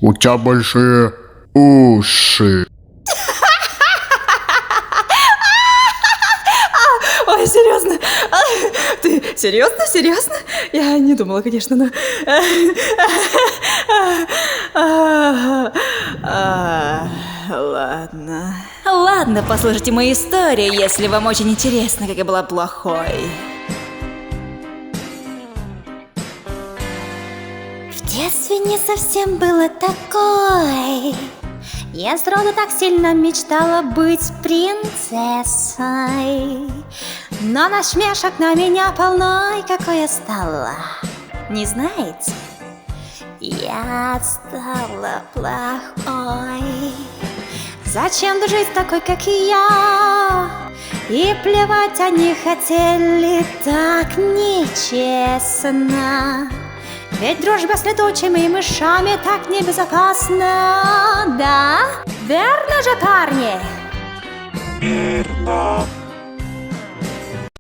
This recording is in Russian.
У тебя большие уши. Ой, серьезно? Ты серьезно? Серьезно? Я не думала, конечно, но... Ладно. Ладно, послушайте мою историю, если вам очень интересно, как я была плохой. В детстве не совсем было такой. Я сроду так сильно мечтала быть принцессой. Но насмешек на меня полно, и какой я стала. Не знаете? Я стала плохой. Зачем дружить с такой, как я? И плевать они хотели так нечестно. Ведь дружба с летучими мышами так небезопасна. Да? Верно же, парни? Верно.